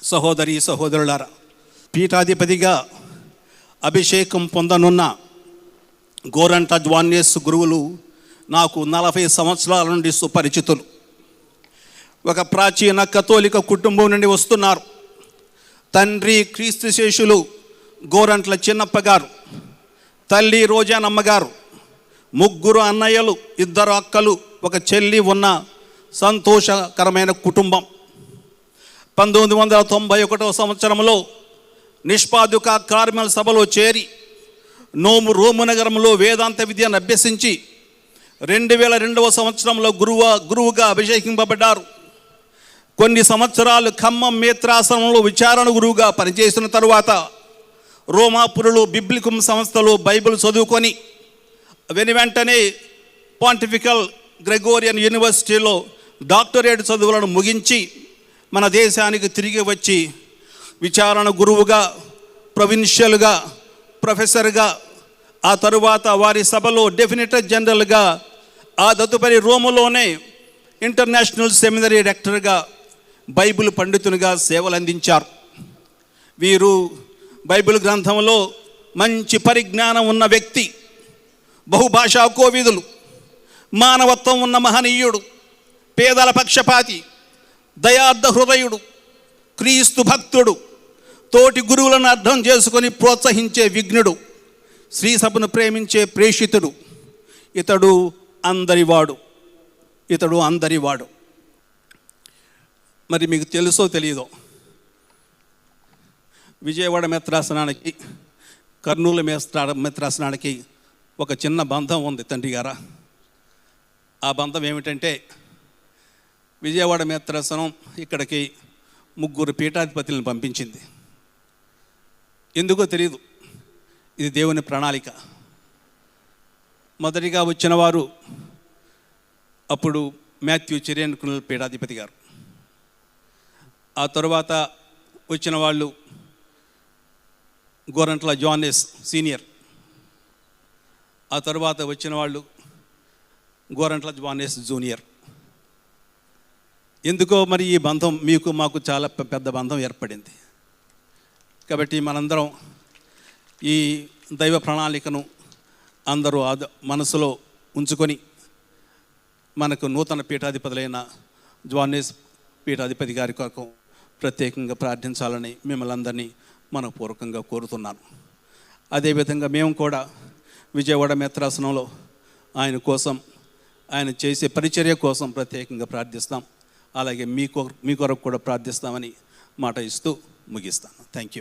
సహోదరి సహోదరులారా, పీఠాధిపతిగా అభిషేకం పొందనున్న గోరంట జ్వాన్యేస్ గురువులు నాకు 40 సంవత్సరాల నుండి సుపరిచితులు. ఒక ప్రాచీన కథోలిక కుటుంబం నుండి వస్తున్నారు. తండ్రి క్రీస్తు శేషులు గోరంట్ల చిన్నప్ప గారు, తల్లి రోజానమ్మ గారు, 3 అన్నయ్యలు, 2 అక్కలు, ఒక చెల్లి ఉన్న సంతోషకరమైన కుటుంబం. 1991 సంవత్సరంలో నిష్పాదుక కార్మెల్ సభలో చేరి రోము నగరంలో వేదాంత విద్యను అభ్యసించి 2002 సంవత్సరంలో గురువుగా అభిషేకింపబడ్డారు. కొన్ని సంవత్సరాలు ఖమ్మం మేత్రాసనంలో విచారణ గురువుగా పనిచేసిన తరువాత రోమాపురులు బిబ్లికం సంస్థలో బైబిల్ చదువుకొని వెంటనే పాంటిఫికల్ గ్రెగోరియన్ యూనివర్సిటీలో డాక్టరేట్ చదువులను ముగించి మన దేశానికి తిరిగి వచ్చి విచారణ గురువుగా, ప్రొవిన్షియల్గా, ప్రొఫెసర్గా, ఆ తరువాత వారి సభలో డెఫినేటర్ జనరల్గా, ఆ తదుపరి రోములోనే ఇంటర్నేషనల్ సెమినరీ డైరెక్టర్గా, బైబిల్ పండితునిగా సేవలు అందించారు. వీరు బైబిల్ గ్రంథంలో మంచి పరిజ్ఞానం ఉన్న వ్యక్తి, బహుభాషా కోవిదులు, మానవత్వం ఉన్న మహనీయుడు, పేదల పక్షపాతి, దయార్థ హృదయుడు, క్రీస్తు భక్తుడు, తోటి గురువులను అర్థం చేసుకొని ప్రోత్సహించే విఘ్నుడు, శ్రీ సభను ప్రేమించే ప్రేషితుడు. ఇతడు అందరివాడు. మరి మీకు తెలుసో తెలియదో, విజయవాడ మెత్రాసనానికి, కర్నూలు మెత్రాసనానికి ఒక చిన్న బంధం ఉంది తండ్రి గారా. ఆ బంధం ఏమిటంటే, విజయవాడ మెత్రాసనం ఇక్కడికి 3 పీఠాధిపతులను పంపించింది. ఎందుకో తెలియదు, ఇది దేవుని ప్రణాళిక. మొదటిగా వచ్చిన వారు అప్పుడు మాథ్యూ చెరియన్కుల పీఠాధిపతి గారు. ఆ తరువాత వచ్చిన వాళ్ళు గోరంట్ల జ్వాన్యేస్ సీనియర్. ఆ తరువాత వచ్చిన వాళ్ళు గోరంట్ల జ్వాన్యేస్ జూనియర్. ఎందుకో మరి ఈ బంధం మీకు మాకు చాలా పెద్ద బంధం ఏర్పడింది. కాబట్టి మనందరం ఈ దైవ ప్రణాళికను అందరూ మనసులో ఉంచుకొని మనకు నూతన పీఠాధిపతులైన జ్వాన్యేస్ పీఠాధిపతి గారి కొరకు ప్రత్యేకంగా ప్రార్థించాలని మిమ్మల్ని అందరినీ మనపూర్వకంగా కోరుతున్నాను. అదేవిధంగా మేము కూడా విజయవాడ మెత్రాసనంలో ఆయన కోసం, ఆయన చేసే పరిచర్య కోసం ప్రత్యేకంగా ప్రార్థిస్తాం. అలాగే మీ కొరకు కూడా ప్రార్థిస్తామని మాట ఇస్తూ ముగిస్తాను. Thank you.